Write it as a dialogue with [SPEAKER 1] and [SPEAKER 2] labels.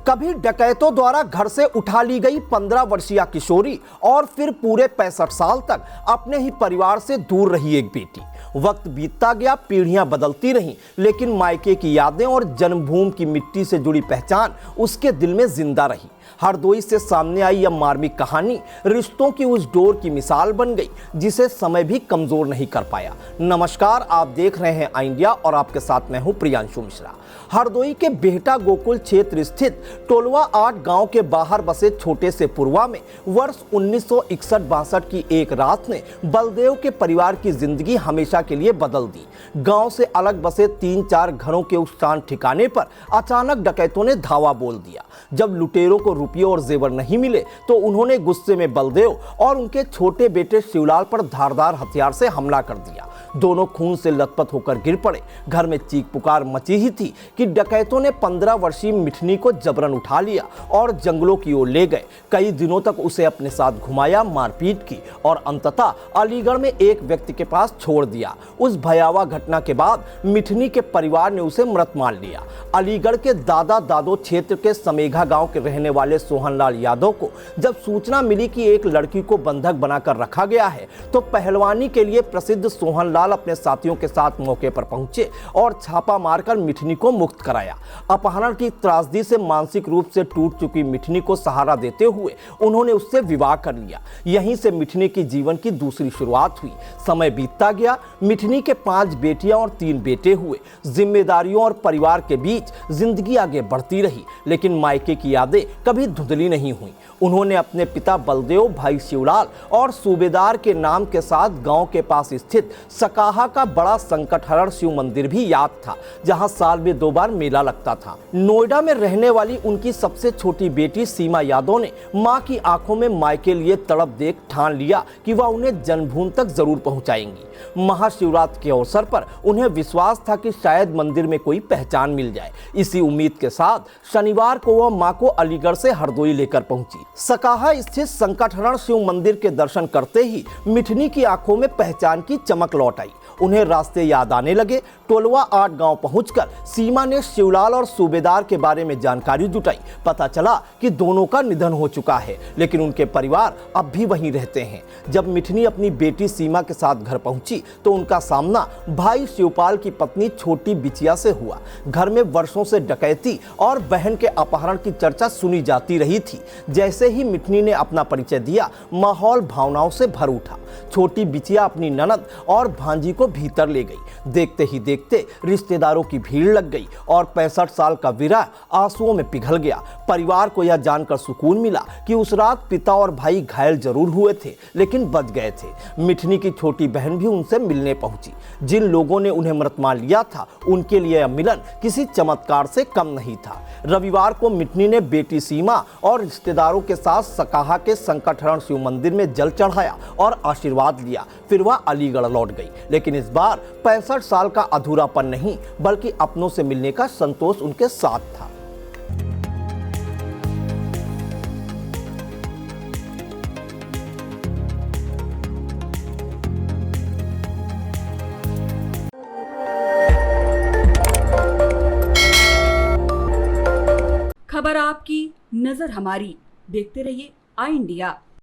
[SPEAKER 1] कभी डकैतों द्वारा घर से उठा ली गई 15 वर्षीय किशोरी और फिर पूरे 65 साल तक अपने ही परिवार से दूर रही एक बेटी। वक्त बीतता गया, पीढ़ियां बदलती रहीं, लेकिन मायके की यादें और जन्मभूमि की मिट्टी से जुड़ी पहचान उसके दिल में जिंदा रही। हरदोई से सामने आई यह मार्मिक कहानी रिश्तों की उस डोर की मिसाल बन गई जिसे समय भी कमजोर नहीं कर पाया। नमस्कार, आप देख रहे हैं आई इंडिया और आपके साथ मैं हूं प्रियांशु मिश्रा। हरदोई के बेहटा गोकुल क्षेत्र स्थित टोलवा 8 गांव के बाहर बसे छोटे से पुरवा में वर्ष 1961-62 की एक रात ने बलदेव के परिवार की जिंदगी हमेशा के लिए बदल दी। गांव से अलग बसे 3-4 घरों के उस शांत ठिकाने पर अचानक डकैतों ने धावा बोल दिया। जब लुटेरों को रुपये और जेवर नहीं मिले तो उन्होंने गुस्से में बलदेव और उनके छोटे बेटे शिवलाल पर धारदार हथियार से हमला कर दिया। दोनों खून से लथपथ होकर गिर पड़े। घर में चीख पुकार मची ही थी कि डकैतों ने 15 वर्षीय मिठनी को जबरन उठा लिया और जंगलों की ओर ले गए। कई दिनों तक उसे अपने साथ घुमाया, मारपीट की और अंततः अलीगढ़ में एक व्यक्ति के पास छोड़ दिया। उस भयावह घटना के बाद मिठनी के परिवार ने उसे मृत मान लिया। अलीगढ़ के दादा दादो क्षेत्र के समेघा गांव के रहने वाले सोहनलाल यादव को जब सूचना मिली कि एक लड़की को बंधक बनाकर रखा गया है तो पहलवानी के लिए प्रसिद्ध सोहनलाल अपने साथियों के साथ मौके पर पहुंचे और छापा मारकर मिठनी को मुक्त कराया। अपहरण की त्रासदी से मानसिक रूप से टूट चुकी मिठनी को सहारा देते हुए उन्होंने उससे विवाह कर लिया। यहीं से मिठनी की जीवन की दूसरी शुरुआत हुई। समय बीतता गया, मिठनी के 5 बेटियां और 3 बेटे हुए। जिम्मेदारियों और परिवार के बीच जिंदगी आगे बढ़ती रही, लेकिन मायके की यादें कभी धुंधली नहीं हुई। उन्होंने अपने पिता बलदेव, भाई शिवलाल और सूबेदार के नाम के साथ गांव के पास स्थित सकाहा का बड़ा संकटहरण शिव मंदिर भी याद था, जहां साल में 2 बार मेला लगता था। नोएडा में रहने वाली उनकी सबसे छोटी बेटी सीमा यादव ने मां की आंखों में मायके लिए तड़प देख ठान लिया कि वह उन्हें जन्मभूमि तक जरूर पहुंचाएंगी। महाशिवरात्रि के अवसर पर उन्हें विश्वास था कि शायद मंदिर में कोई पहचान मिल जाए। इसी उम्मीद के साथ शनिवार को वह मां को अलीगढ़ से हरदोई लेकर पहुंची। सकाहा स्थित संकटहरण शिव मंदिर के दर्शन करते ही मिठनी की आंखों में पहचान की चमक लौट आई। उन्हें रास्ते याद आने लगे। टोलवा 8 गांव पहुंचकर सीमा ने शिवलाल और सूबेदार के बारे में जानकारी जुटाई। पता चला कि दोनों का निधन हो चुका है, लेकिन उनके परिवार अब भी वहीं रहते हैं। जब मिठनी अपनी बेटी सीमा के साथ घर पहुंची तो उनका सामना भाई शिवपाल की पत्नी छोटी बिचिया से हुआ। घर में वर्षों से डकैती और बहन के अपहरण की चर्चा सुनी जाती रही थी। जैसे ही मिठनी ने अपना परिचय दिया, माहौल भावनाओं से भर उठा। छोटी बिचिया अपनी ननद और भांजी को भीतर ले गई। देखते ही देखते रिश्तेदारों की भीड़ लग गई और 65 साल का विरह आंसुओं में पिघल गया। परिवार को यह जानकर सुकून मिला कि उस रात पिता और भाई घायल जरूर हुए थे, लेकिन बच गए थे। मिठनी की छोटी बहन भी उनसे मिलने पहुंची। जिन लोगों ने उन्हें मृत मान लिया था, उनके लिए यह मिलन किसी चमत्कार से कम नहीं था। रविवार को मिठनी ने बेटी सीमा और रिश्तेदारों के साथ सकाहा के संकटहरण शिव मंदिर में जल चढ़ाया और आशीर्वाद लिया। फिर वह अलीगढ़ लौट गई, लेकिन इस बार 65 साल का अधूरापन नहीं, बल्कि अपनों से मिलने का संतोष उनके साथ था।
[SPEAKER 2] खबर आपकी, नजर हमारी। देखते रहिए आई इंडिया।